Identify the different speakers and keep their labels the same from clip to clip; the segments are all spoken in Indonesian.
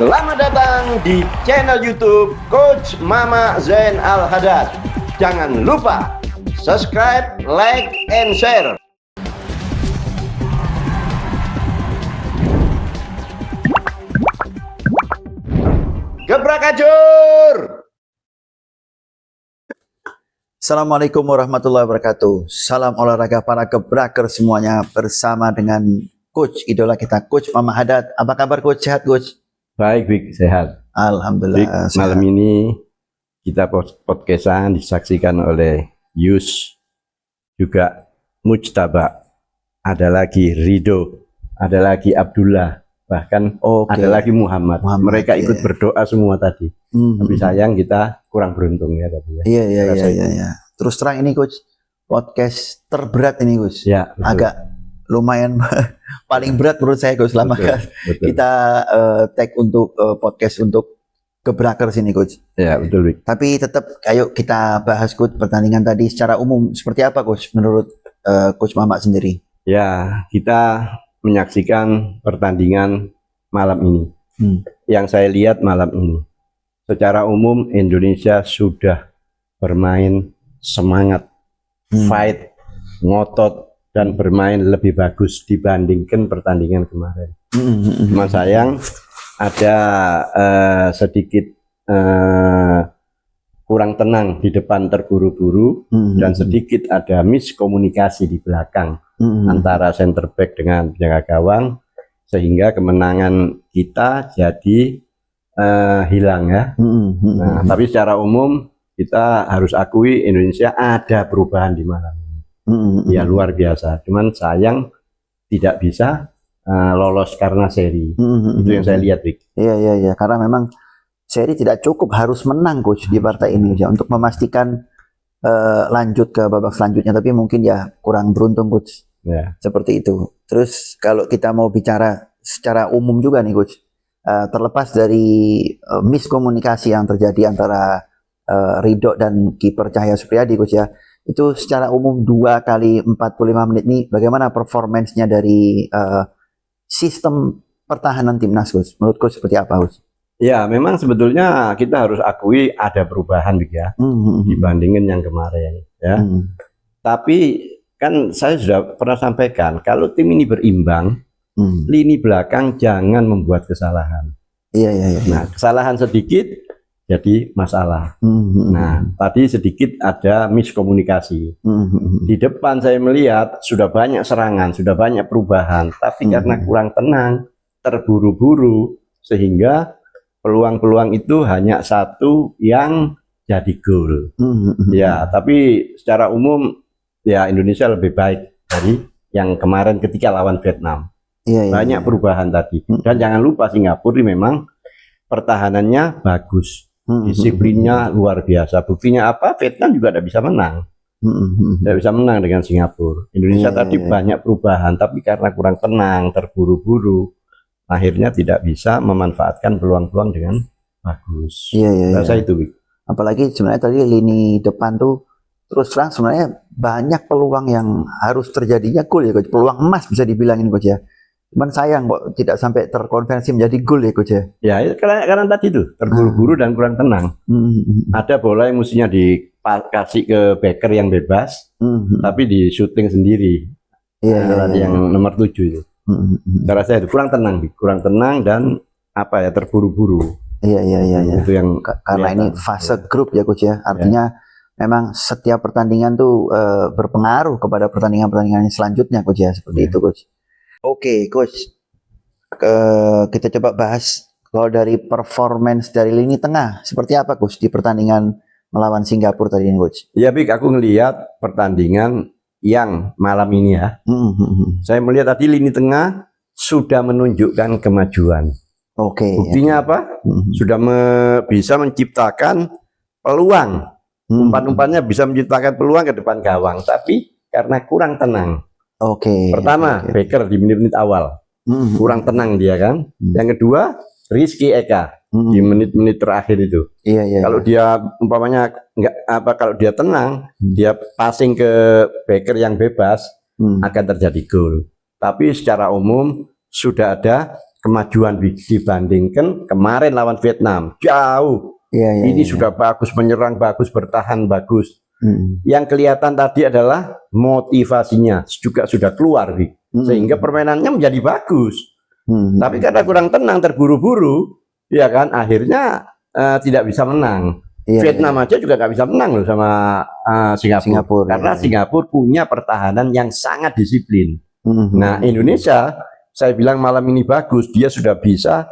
Speaker 1: Selamat datang di channel YouTube Coach Mama Zain Al Haddad. Jangan lupa subscribe, like, and share. Gebrak ajur!
Speaker 2: Assalamualaikum warahmatullahi wabarakatuh. Salam olahraga para gebraker semuanya bersama dengan Coach idola kita, Coach Mama Haddad. Apa kabar Coach? Sehat Coach?
Speaker 3: Baik, Bik, sehat.
Speaker 2: Alhamdulillah.
Speaker 3: Bik, malam ini kita podcastan disaksikan oleh Yus, juga Mujtaba, ada lagi Rido, ada lagi Abdullah, bahkan ada lagi Muhammad. Mereka ikut berdoa semua tadi. Tapi sayang kita kurang beruntung ya tadi ya.
Speaker 2: Iya. Terus terang ini Coach, podcast terberat ini Coach.
Speaker 3: Ya, betul.
Speaker 2: Agak lumayan paling berat menurut saya Coach selama kita tag untuk podcast untuk gebraker sini Coach.
Speaker 3: Ya, betul Bik.
Speaker 2: Tapi tetap ayo kita bahas Coach pertandingan tadi secara umum seperti apa Coach menurut Coach Mama sendiri.
Speaker 3: Ya, kita menyaksikan pertandingan malam ini. Yang saya lihat malam ini, secara umum Indonesia sudah bermain semangat, fight, ngotot, dan bermain lebih bagus dibandingkan pertandingan kemarin. Cuma sayang ada sedikit kurang tenang di depan, terburu-buru, dan sedikit ada miskomunikasi di belakang antara center back dengan penjaga gawang, sehingga kemenangan kita jadi hilang ya. Nah, tapi secara umum kita harus akui Indonesia ada perubahan di malam ini. Ya luar biasa. Cuman sayang tidak bisa lolos karena seri. Itu yang saya lihat, Bik.
Speaker 2: Iya. Karena memang seri tidak cukup, harus menang Coach di partai ini ya, untuk memastikan lanjut ke babak selanjutnya. Tapi mungkin ya kurang beruntung Coach.
Speaker 3: Ya.
Speaker 2: Seperti itu. Terus kalau kita mau bicara secara umum juga nih Coach, terlepas dari miskomunikasi yang terjadi antara Ridho dan kiper Cahya Supriyadi Coach ya, itu secara umum 2 kali 45 menit ini bagaimana performance-nya dari sistem pertahanan timnas Coach? Menurut Coach seperti apa Coach?
Speaker 3: Ya, memang sebetulnya kita harus akui ada perubahan ya dibandingin yang kemarin ya. Tapi kan saya sudah pernah sampaikan kalau tim ini berimbang, lini belakang jangan membuat kesalahan.
Speaker 2: Iya.
Speaker 3: Nah, kesalahan sedikit jadi masalah. Nah, tadi sedikit ada miskomunikasi. Di depan saya melihat sudah banyak serangan, sudah banyak perubahan, tapi karena kurang tenang, terburu-buru, sehingga peluang-peluang itu hanya satu yang jadi gol. Ya, tapi secara umum ya Indonesia lebih baik dari yang kemarin ketika lawan Vietnam. Banyak perubahan tadi. Dan jangan lupa Singapura ini memang pertahanannya bagus. Disiplinnya luar biasa. Buktinya apa? Vietnam juga tidak bisa menang. Tidak bisa menang dengan Singapura. Indonesia tadi banyak perubahan, tapi karena kurang tenang, terburu-buru, akhirnya tidak bisa memanfaatkan peluang-peluang dengan bagus. Rasa itu, Bik.
Speaker 2: Apalagi sebenarnya tadi lini depan tuh terus terang sebenarnya banyak peluang yang harus terjadinya gol ya Coach. Peluang emas bisa dibilangin Coach ya. Cuman sayang kok tidak sampai terkonversi menjadi gol ya Coach ya.
Speaker 3: Ya, karena tadi tuh terburu-buru dan kurang tenang. Ada bola yang mestinya dikasih ke backer yang bebas, tapi di shooting sendiri. Yang nomor 7 itu. Cara saya itu kurang tenang dan terburu-buru.
Speaker 2: Iya.
Speaker 3: Itu yang
Speaker 2: karena ini fase grup ya Coach ya. Artinya memang setiap pertandingan tuh berpengaruh kepada pertandingan-pertandingan selanjutnya Coach ya, seperti itu Coach. Oke Coach, kita coba bahas kalau dari performance dari lini tengah seperti apa Coach di pertandingan melawan Singapura tadi ini Coach?
Speaker 3: Ya Bik, aku ngelihat pertandingan yang malam ini ya. Saya melihat tadi lini tengah sudah menunjukkan kemajuan. Buktinya apa? Sudah bisa menciptakan peluang. Umpan-umpannya bisa menciptakan peluang ke depan gawang, tapi karena kurang tenang. Pertama, Baker di menit-menit awal kurang tenang dia kan. Yang kedua, Rizky Eka di menit-menit terakhir itu. Kalau dia umpamanya kalau dia tenang, dia passing ke Baker yang bebas, akan terjadi gol. Tapi secara umum sudah ada kemajuan dibandingkan kemarin lawan Vietnam. Jauh. Ini sudah bagus menyerang, bagus bertahan, bagus. Yang kelihatan tadi adalah motivasinya juga sudah keluar, sehingga permainannya menjadi bagus. Tapi karena kurang tenang, terburu-buru, ya kan, akhirnya tidak bisa menang. Vietnam aja juga nggak bisa menang loh sama Singapura, karena Singapura punya pertahanan yang sangat disiplin. Nah, Indonesia, saya bilang malam ini bagus, dia sudah bisa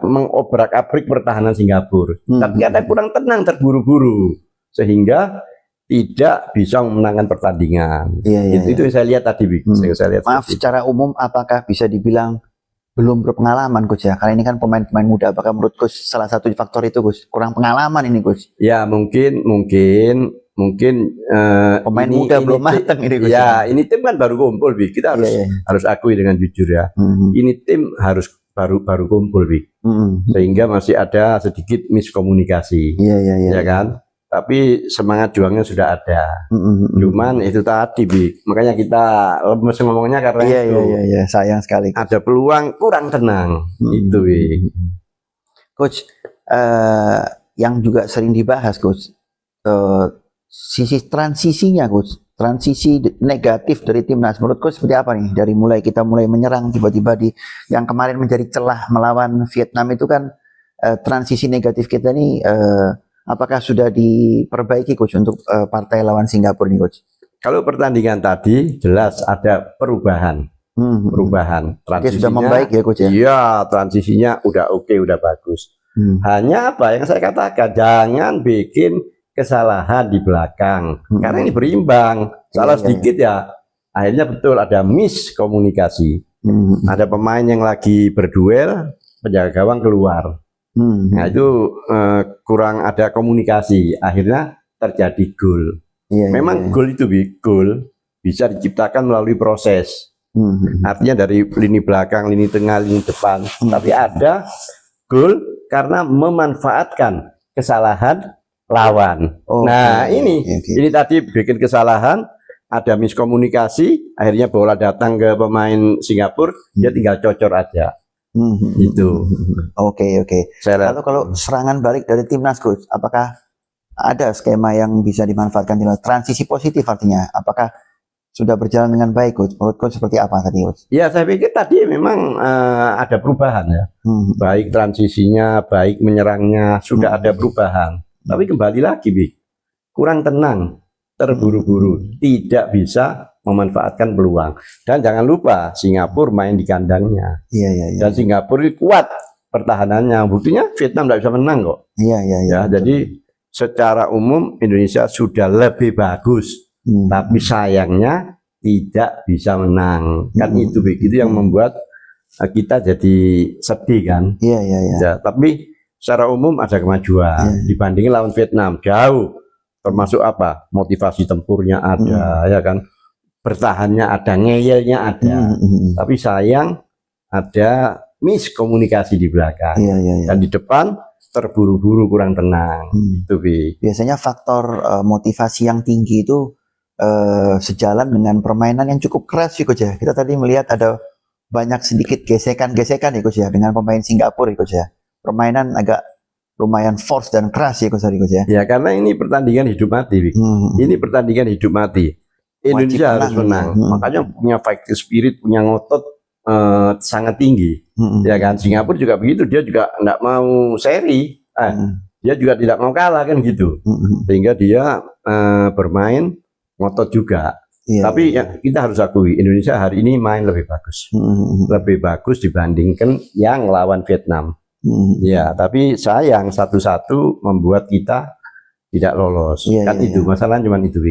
Speaker 3: mengobrak-abrik pertahanan Singapura. Tapi karena kurang tenang, terburu-buru, sehingga tidak bisa memenangkan pertandingan. Itu yang saya lihat tadi, saya lihat.
Speaker 2: Maaf, secara umum apakah bisa dibilang belum berpengalaman, Coach ya? Karena ini kan pemain-pemain muda. Apakah menurut Coach salah satu faktor itu, Coach? Kurang pengalaman ini, Coach?
Speaker 3: Ya, mungkin
Speaker 2: pemain muda belum matang ini, Coach.
Speaker 3: Ya, ini tim kan baru kumpul, Kita harus akui dengan jujur ya. Ini tim harus baru kumpul, sehingga masih ada sedikit miskomunikasi. Ya kan? Tapi semangat juangnya sudah ada. Cuman itu tadi, makanya kita lemes ngomongnya karena itu.
Speaker 2: Sayang sekali.
Speaker 3: Ada peluang kurang tenang. Itu,
Speaker 2: Coach, yang juga sering dibahas, Coach, sisi transisinya, Coach. Transisi negatif dari timnas. Menurut Coach seperti apa nih? Dari kita mulai menyerang, tiba-tiba yang kemarin menjadi celah melawan Vietnam itu kan transisi negatif kita nih. Apakah sudah diperbaiki, Coach, untuk partai lawan Singapura nih, Coach?
Speaker 3: Kalau pertandingan tadi jelas ada perubahan. Transisinya
Speaker 2: sudah membaik ya, Coach ya?
Speaker 3: Iya, transisinya udah oke, udah bagus. Hanya apa yang saya katakan, jangan bikin kesalahan di belakang. Karena ini berimbang. Salah sedikit ya, akhirnya betul ada miskomunikasi. Ada pemain yang lagi berduel, penjaga gawang keluar. Nah itu kurang ada komunikasi, akhirnya terjadi gol. Memang gol itu gol bisa diciptakan melalui proses. Artinya dari lini belakang, lini tengah, lini depan. Tapi ada gol karena memanfaatkan kesalahan lawan. Ini tadi bikin kesalahan, ada miskomunikasi, akhirnya bola datang ke pemain Singapura, dia tinggal cocor aja. Itu.
Speaker 2: Oke. Lalu kalau serangan balik dari timnas, Coach, apakah ada skema yang bisa dimanfaatkan timnas? Transisi positif artinya, apakah sudah berjalan dengan baik, Coach? Menurut Coach seperti apa tadi, Coach?
Speaker 3: Ya, saya pikir tadi memang ada perubahan ya. Baik transisinya, baik menyerangnya sudah ada perubahan. Tapi kembali lagi, kurang tenang, terburu-buru, tidak bisa memanfaatkan peluang. Dan jangan lupa Singapura main di kandangnya. Dan Singapura kuat pertahanannya. Buktinya Vietnam tidak bisa menang kok. Jadi secara umum Indonesia sudah lebih bagus. Tapi sayangnya tidak bisa menang. Kan itu begitu yang membuat kita jadi sedih kan. Ya, tapi secara umum ada kemajuan dibandingin lawan Vietnam jauh. Termasuk apa? Motivasi tempurnya ada, ya kan? Bertahannya ada, ngeyelnya ada, tapi sayang ada miskomunikasi di belakang, dan di depan terburu-buru kurang tenang.
Speaker 2: Biasanya faktor motivasi yang tinggi itu sejalan dengan permainan yang cukup keras sih, Coach ya. Kita tadi melihat ada banyak sedikit gesekan-gesekan ya, Coach ya, dengan pemain Singapura ya, Coach ya. Permainan agak lumayan force dan keras ya, Coach ya.
Speaker 3: Ya, karena ini pertandingan hidup mati, ini pertandingan hidup mati. Indonesia harus menang, makanya punya fighting spirit, punya ngotot sangat tinggi, ya kan. Singapura juga begitu, dia juga nggak mau seri, dia juga tidak mau kalah kan gitu, sehingga dia bermain ngotot juga. Tapi kita harus akui Indonesia hari ini main lebih bagus, dibandingkan yang lawan Vietnam. Ya, tapi sayang satu-satu membuat kita tidak lolos. Itu masalahnya cuma itu,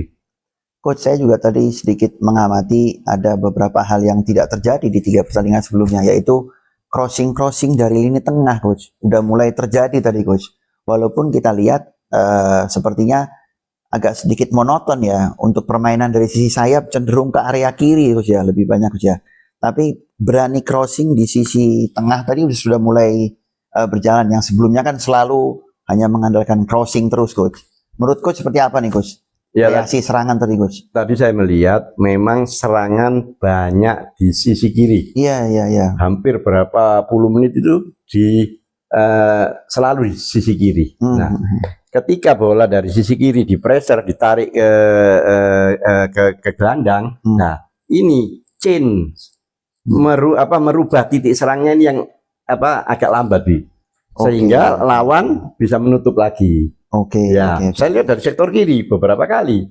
Speaker 2: Coach, saya juga tadi sedikit mengamati ada beberapa hal yang tidak terjadi di 3 pertandingan sebelumnya, yaitu crossing dari lini tengah, Coach. Udah mulai terjadi tadi, Coach. Walaupun kita lihat sepertinya agak sedikit monoton ya, untuk permainan dari sisi sayap cenderung ke area kiri, Coach ya, lebih banyak, Coach ya. Tapi berani crossing di sisi tengah tadi sudah mulai berjalan, yang sebelumnya kan selalu hanya mengandalkan crossing terus, Coach. Menurut Coach seperti apa nih, Coach?
Speaker 3: Ya,
Speaker 2: reaksi serangan tadi Coach.
Speaker 3: tadi saya melihat memang serangan banyak di sisi kiri.
Speaker 2: Iya, iya, iya.
Speaker 3: Hampir berapa puluh menit itu selalu di sisi kiri. Nah, ketika bola dari sisi kiri dipreser, ditarik ke gelandang, nah ini chain merubah titik serangnya ini yang agak lambat, sehingga lawan bisa menutup lagi.
Speaker 2: Oke,
Speaker 3: Ya, saya lihat dari sektor kiri beberapa kali.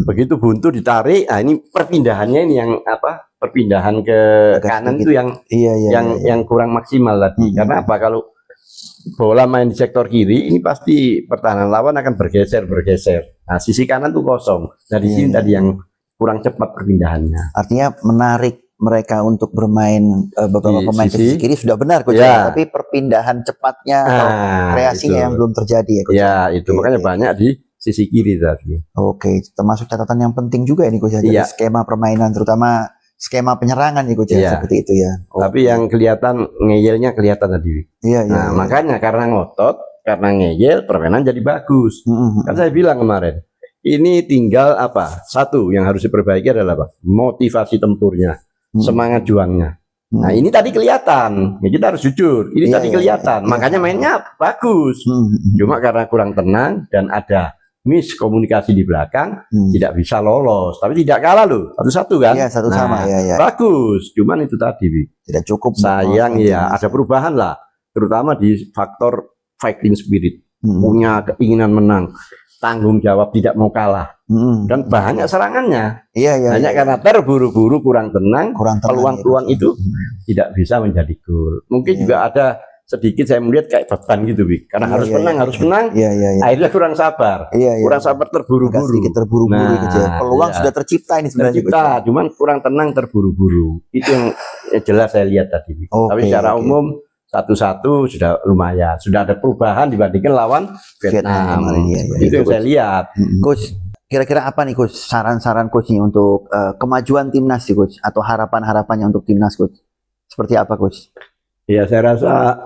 Speaker 3: Begitu buntu ditarik, nah ini perpindahannya ini yang perpindahan ke kanan itu yang yang kurang maksimal tadi. Karena apa? Kalau bola main di sektor kiri, ini pasti pertahanan lawan akan bergeser. Nah, sisi kanan tuh kosong. Nah, di sini tadi yang kurang cepat perpindahannya.
Speaker 2: Artinya menarik mereka untuk bermain beberapa pemain ke sisi kiri sudah benar Coach, tapi perpindahan cepatnya atau kreasinya yang belum terjadi ya Coach.
Speaker 3: Ya, itu makanya banyak di sisi kiri tadi.
Speaker 2: Oke, termasuk catatan yang penting juga ini Coach, dari skema permainan, terutama skema penyerangan ya Coach, seperti itu ya.
Speaker 3: Tapi yang kelihatan ngeyelnya kelihatan tadi. Nah, makanya karena ngotot, karena ngeyel, permainan jadi bagus. Kan saya bilang kemarin, ini tinggal satu yang harus diperbaiki adalah motivasi tempurnya. Semangat juangnya. Nah, ini tadi kelihatan. Ya, kita harus jujur. Ini tadi kelihatan. Makanya mainnya bagus. Cuma karena kurang tenang dan ada miskomunikasi di belakang, tidak bisa lolos. Tapi tidak kalah loh. 1-1 kan?
Speaker 2: Iya, 1 sama.
Speaker 3: Bagus. Cuman itu tadi,
Speaker 2: tidak cukup.
Speaker 3: Sayang ada perubahan lah. Terutama di faktor fighting spirit. Punya keinginan menang. Tanggung jawab, tidak mau kalah. Dan banyak serangannya. Hanya karena terburu-buru, kurang tenang, peluang-peluang itu tidak bisa menjadi gol. Mungkin juga ada sedikit saya melihat kayak beban gitu, karena harus menang. Akhirnya kurang sabar. Kurang sabar, terburu-buru.
Speaker 2: Sedikit terburu-buru peluang sudah tercipta ini sebenarnya.
Speaker 3: Cuman kurang tenang, terburu-buru. Itu yang jelas saya lihat tadi. Tapi secara umum 1-1 sudah lumayan, sudah ada perubahan dibandingkan lawan Vietnam. Itu yang saya lihat.
Speaker 2: Coach, kira-kira apa nih Coach saran-saran Coach nih untuk kemajuan timnas sih Coach, atau harapan-harapannya untuk timnas Coach? Seperti apa Coach?
Speaker 3: Ya, saya rasa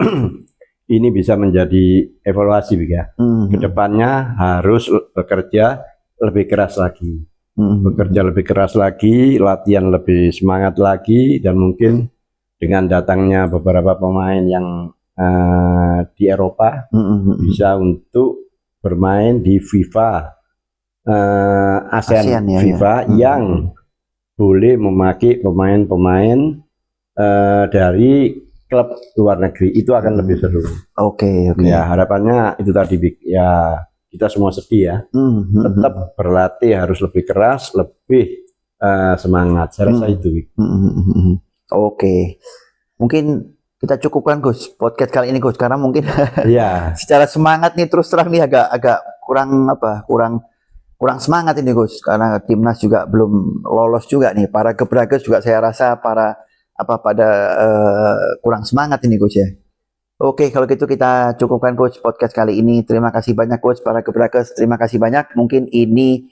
Speaker 3: ini bisa menjadi evaluasi Kedepannya harus bekerja lebih keras lagi. Bekerja lebih keras lagi, latihan lebih semangat lagi, dan mungkin dengan datangnya beberapa pemain yang di Eropa bisa untuk bermain di FIFA, ASEAN FIFA yang boleh memakai pemain-pemain dari klub luar negeri. Itu akan lebih seru. Oke. Ya, harapannya itu tadi, ya kita semua sedih ya. Tetap berlatih harus lebih keras, lebih semangat. Saya rasa itu.
Speaker 2: Oke, mungkin kita cukupkan Gus podcast kali ini Gus, karena mungkin secara semangat nih terus terang nih agak kurang semangat ini Gus, karena timnas juga belum lolos juga nih, para Gebrages juga saya rasa pada kurang semangat ini Gus ya. Oke, kalau gitu kita cukupkan Coach podcast kali ini. Terima kasih banyak Coach, para Gebrages, terima kasih banyak. Mungkin ini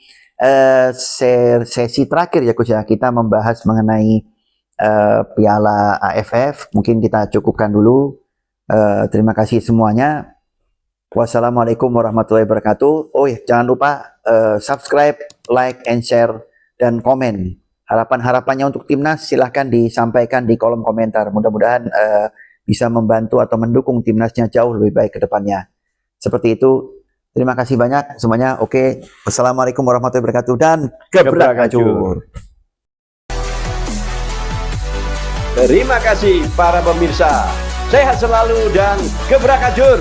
Speaker 2: sesi terakhir ya Coach ya, kita membahas mengenai Piala AFF. Mungkin kita cukupkan dulu. Terima kasih semuanya. Wassalamualaikum warahmatullahi wabarakatuh. Oh ya, jangan lupa subscribe, like, and share, dan komen. Harapan-harapannya untuk timnas silahkan disampaikan di kolom komentar. Mudah-mudahan bisa membantu atau mendukung timnasnya jauh lebih baik ke depannya. Seperti itu. Terima kasih banyak semuanya. Oke, wassalamualaikum warahmatullahi wabarakatuh, dan gebrak gacur.
Speaker 1: Terima kasih para pemirsa. Sehat selalu dan gebrak gacur.